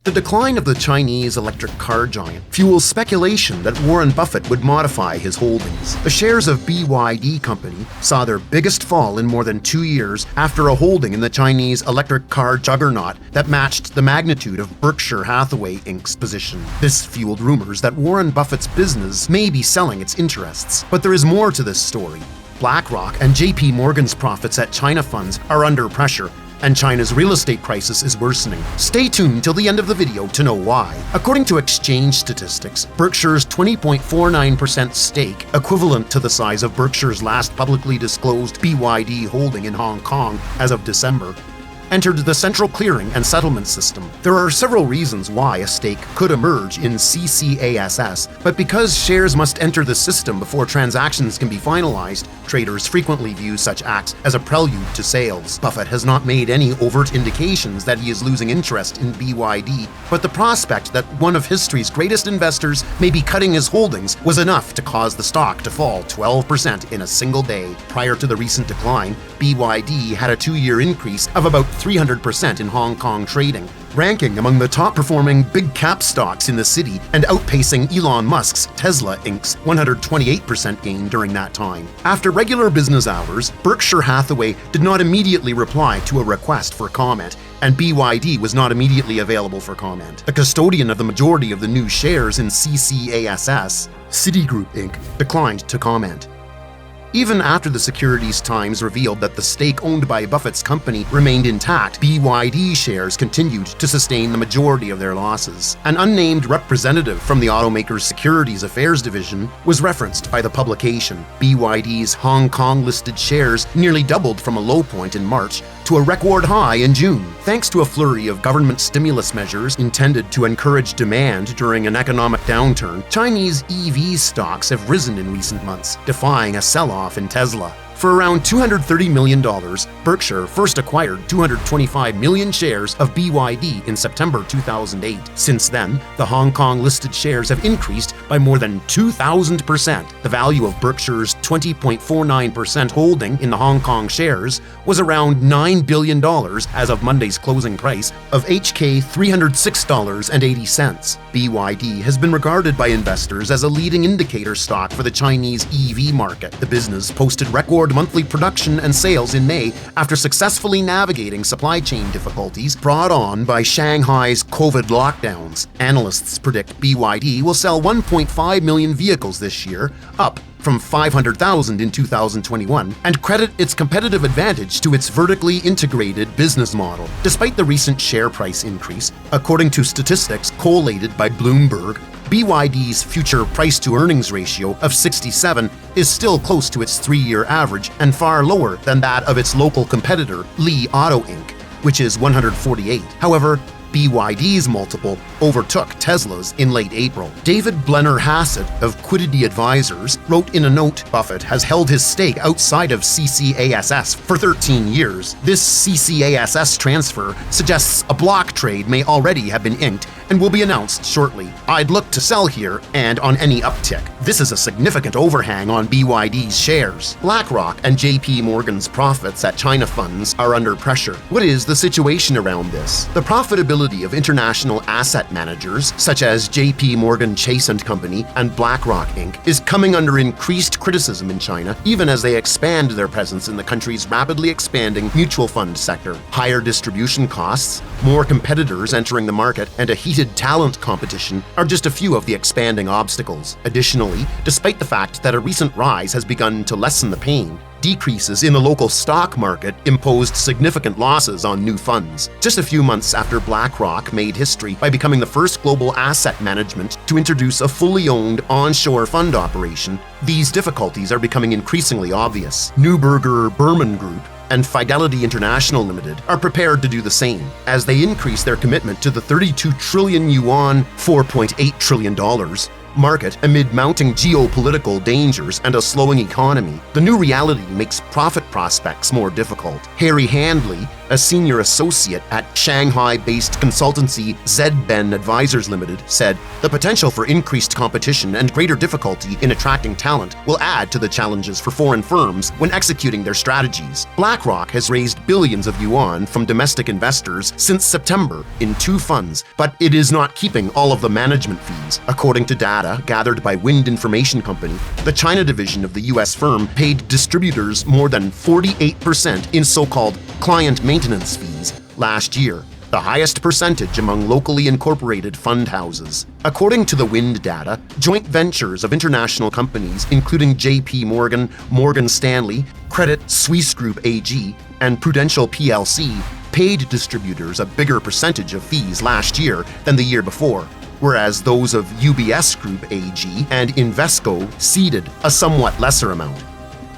The decline of the Chinese electric car giant fuels speculation that Warren Buffett would modify his holdings. The shares of BYD company saw their biggest fall in more than 2 years after a holding in the Chinese electric car juggernaut that matched the magnitude of Berkshire Hathaway Inc's position. This fueled rumors that Warren Buffett's business may be selling its interests. But there is more to this story. BlackRock and J.P. Morgan's profits at China funds are under pressure, and China's real estate crisis is worsening. Stay tuned till the end of the video to know why. According to exchange statistics, Berkshire's 20.49% stake, equivalent to the size of Berkshire's last publicly disclosed BYD holding in Hong Kong as of December, entered the central clearing and settlement system. There are several reasons why a stake could emerge in CCASS, but because shares must enter the system before transactions can be finalized, traders frequently view such acts as a prelude to sales. Buffett has not made any overt indications that he is losing interest in BYD, but the prospect that one of history's greatest investors may be cutting his holdings was enough to cause the stock to fall 12% in a single day. Prior to the recent decline, BYD had a 2-year increase of about 300% in Hong Kong trading, ranking among the top-performing big-cap stocks in the city and outpacing Elon Musk's Tesla Inc.'s 128% gain during that time. After regular business hours, Berkshire Hathaway did not immediately reply to a request for comment, and BYD was not immediately available for comment. The custodian of the majority of the new shares in CCASS, Citigroup Inc., declined to comment. Even after the Securities Times revealed that the stake owned by Buffett's company remained intact, BYD shares continued to sustain the majority of their losses. An unnamed representative from the automaker's Securities Affairs division was referenced by the publication. BYD's Hong Kong-listed shares nearly doubled from a low point in March to a record high in June, thanks to a flurry of government stimulus measures intended to encourage demand during an economic downturn. Chinese EV stocks have risen in recent months, defying a sell-off in Tesla. For around $230 million, Berkshire first acquired 225 million shares of BYD in September 2008. Since then, the Hong Kong-listed shares have increased by more than 2,000%. The value of Berkshire's 20.49% holding in the Hong Kong shares was around $9 billion as of Monday's closing price of HK $306.80. BYD has been regarded by investors as a leading indicator stock for the Chinese EV market. The business posted record monthly production and sales in May after successfully navigating supply chain difficulties brought on by Shanghai's COVID lockdowns. Analysts predict BYD will sell 1.5 million vehicles this year, up from 500,000 in 2021, and credit its competitive advantage to its vertically integrated business model. Despite the recent share price increase, according to statistics collated by Bloomberg, BYD's future price-to-earnings ratio of 67 is still close to its 3-year average and far lower than that of its local competitor, Li Auto Inc., which is 148. However, BYD's multiple overtook Tesla's in late April. David Blenner-Hassett of Liquidity Advisors wrote in a note, Buffett has held his stake outside of CCASS for 13 years. This CCASS transfer suggests a block trade may already have been inked and will be announced shortly. I'd look to sell here and on any uptick. This is a significant overhang on BYD's shares. BlackRock and J.P. Morgan's profits at China funds are under pressure. What is the situation around this? The profitability of international asset managers such as J.P. Morgan Chase & Company and BlackRock Inc. is coming under increased criticism in China, even as they expand their presence in the country's rapidly expanding mutual fund sector. Higher distribution costs, more competitors entering the market, and a heated talent competition are just a few of the expanding obstacles. Additionally, despite the fact that a recent rise has begun to lessen the pain, decreases in the local stock market imposed significant losses on new funds. Just a few months after BlackRock made history by becoming the first global asset management to introduce a fully owned onshore fund operation, these difficulties are becoming increasingly obvious. Neuberger Berman Group and Fidelity International Limited are prepared to do the same, as they increase their commitment to the 32 trillion yuan $4.8 trillion market amid mounting geopolitical dangers and a slowing economy. The new reality makes profit prospects more difficult. Harry Handley, a senior associate at Shanghai-based consultancy ZBen Advisors Limited, said, "The potential for increased competition and greater difficulty in attracting talent will add to the challenges for foreign firms when executing their strategies. BlackRock has raised billions of yuan from domestic investors since September in 2 funds, but it is not keeping all of the management fees. According to data gathered by Wind Information Company, the China division of the U.S. firm paid distributors more than 48% in so-called client maintenance fees last year, the highest percentage among locally incorporated fund houses. According to the Wind data, joint ventures of international companies including J.P. Morgan Stanley, Suisse Group AG, and Prudential plc paid distributors a bigger percentage of fees last year than the year before, whereas those of UBS Group AG and Invesco ceded a somewhat lesser amount.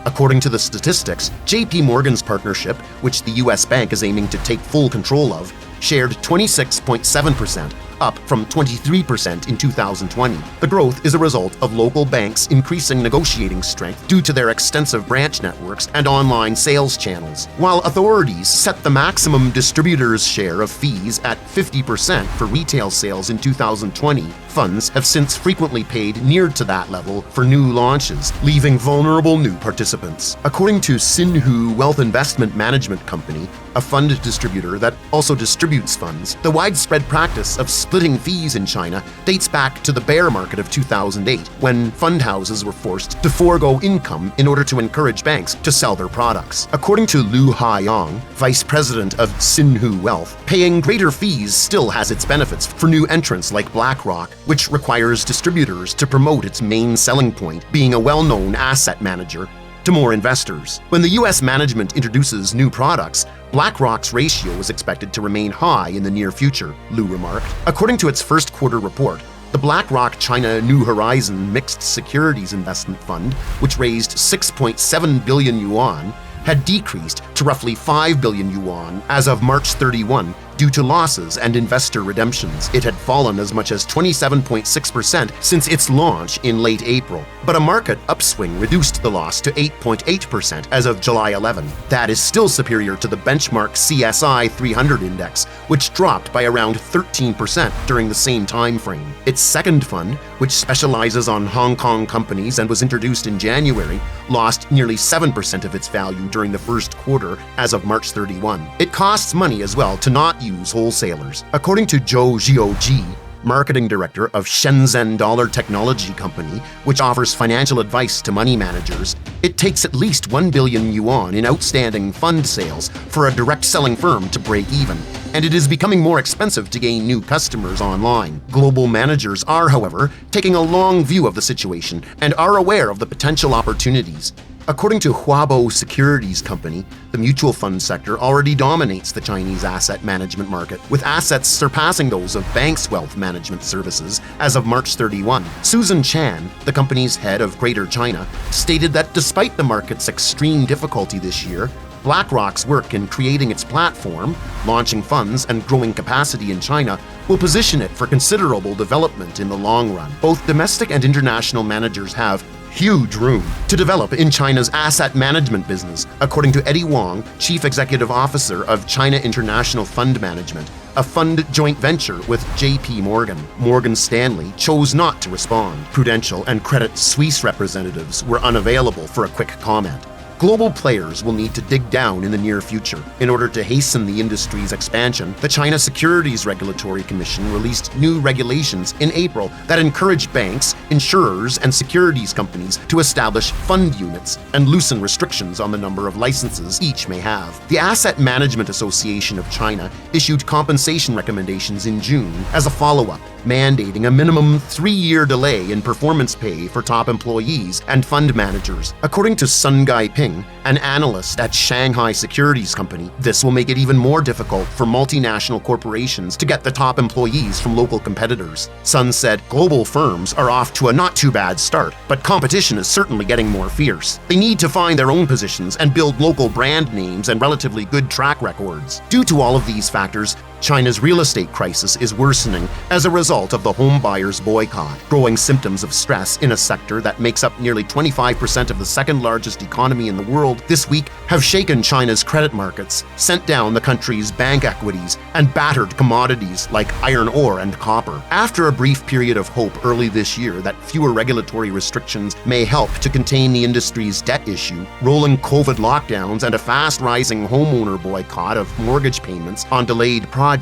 According to the statistics, J.P. Morgan's partnership, which the U.S. bank is aiming to take full control of, shared 26.7%, up from 23% in 2020. The growth is a result of local banks increasing negotiating strength due to their extensive branch networks and online sales channels. While authorities set the maximum distributor's share of fees at 50% for retail sales in 2020, funds have since frequently paid near to that level for new launches, leaving vulnerable new participants. According to Sinhu Wealth Investment Management Company, a fund distributor that also distributes funds, the widespread practice of splitting fees in China dates back to the bear market of 2008, when fund houses were forced to forego income in order to encourage banks to sell their products. According to Lu Haiyang, vice president of Sinhu Wealth, paying greater fees still has its benefits for new entrants like BlackRock, which requires distributors to promote its main selling point, being a well-known asset manager, to more investors. When the U.S. management introduces new products, BlackRock's ratio is expected to remain high in the near future, Lu remarked. According to its first quarter report, the BlackRock China New Horizon Mixed Securities Investment Fund, which raised 6.7 billion yuan, had decreased to roughly 5 billion yuan as of March 31 due to losses and investor redemptions. It had fallen as much as 27.6% since its launch in late April, but a market upswing reduced the loss to 8.8% as of July 11. That is still superior to the benchmark CSI 300 index, which dropped by around 13% during the same time frame. Its second fund, which specializes on Hong Kong companies and was introduced in January, lost nearly 7% of its value during the first quarter as of March 31. It costs money as well to not use wholesalers. According to Zhou Jiuji, marketing director of Shenzhen Dollar Technology Company, which offers financial advice to money managers, it takes at least 1 billion yuan in outstanding fund sales for a direct selling firm to break even, and it is becoming more expensive to gain new customers online. Global managers are, however, taking a long view of the situation and are aware of the potential opportunities. According to Huabo Securities Company, the mutual fund sector already dominates the Chinese asset management market, with assets surpassing those of banks' wealth management services as of March 31. Susan Chan, the company's head of Greater China, stated that despite the market's extreme difficulty this year, BlackRock's work in creating its platform, launching funds, and growing capacity in China will position it for considerable development in the long run. Both domestic and international managers have huge room to develop in China's asset management business, according to Eddie Wong, Chief Executive Officer of China International Fund Management, a fund joint venture with J.P. Morgan. Morgan Stanley chose not to respond. Prudential and Credit Suisse representatives were unavailable for a quick comment. Global players will need to dig down in the near future. In order to hasten the industry's expansion, the China Securities Regulatory Commission released new regulations in April that encourage banks, insurers, and securities companies to establish fund units and loosen restrictions on the number of licenses each may have. The Asset Management Association of China issued compensation recommendations in June as a follow-up, mandating a minimum 3-year delay in performance pay for top employees and fund managers. According to Sun Gai-ping, an analyst at Shanghai Securities Company, this will make it even more difficult for multinational corporations to get the top employees from local competitors. Sun said global firms are off to a not-too-bad start, but competition is certainly getting more fierce. They need to find their own positions and build local brand names and relatively good track records. Due to all of these factors, China's real estate crisis is worsening as a result of the home buyers' boycott. Growing symptoms of stress in a sector that makes up nearly 25% of the second-largest economy in the world this week have shaken China's credit markets, sent down the country's bank equities, and battered commodities like iron ore and copper. After a brief period of hope early this year that fewer regulatory restrictions may help to contain the industry's debt issue, rolling COVID lockdowns and a fast-rising homeowner boycott of mortgage payments on delayed projects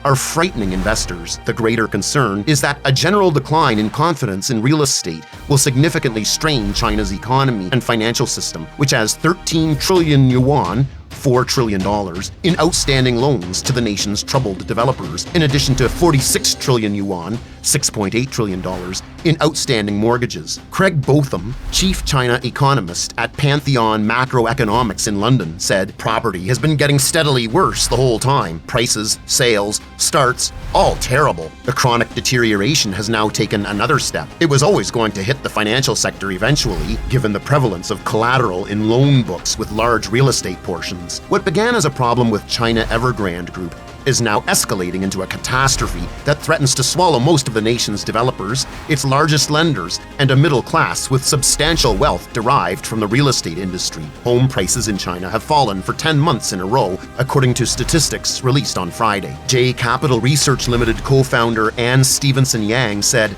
are frightening investors. The greater concern is that a general decline in confidence in real estate will significantly strain China's economy and financial system, which has 13 trillion yuan, $4 trillion, in outstanding loans to the nation's troubled developers, in addition to 46 trillion yuan, $6.8 trillion, in outstanding mortgages. Craig Botham, chief China economist at Pantheon Macroeconomics in London, said property has been getting steadily worse the whole time. Prices, sales, starts, all terrible. The chronic deterioration has now taken another step. It was always going to hit the financial sector eventually, given the prevalence of collateral in loan books with large real estate portions. What began as a problem with China Evergrande Group is now escalating into a catastrophe that threatens to swallow most of the nation's developers, its largest lenders, and a middle class with substantial wealth derived from the real estate industry. Home prices in China have fallen for 10 months in a row, according to statistics released on Friday. J Capital Research Limited co-founder Ann Stevenson Yang said,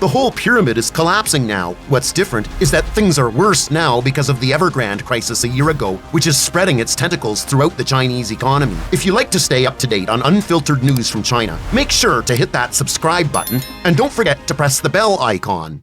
"The whole pyramid is collapsing now. What's different is that things are worse now because of the Evergrande crisis a year ago, which is spreading its tentacles throughout the Chinese economy." If you like to stay up to date on unfiltered news from China, make sure to hit that subscribe button and don't forget to press the bell icon.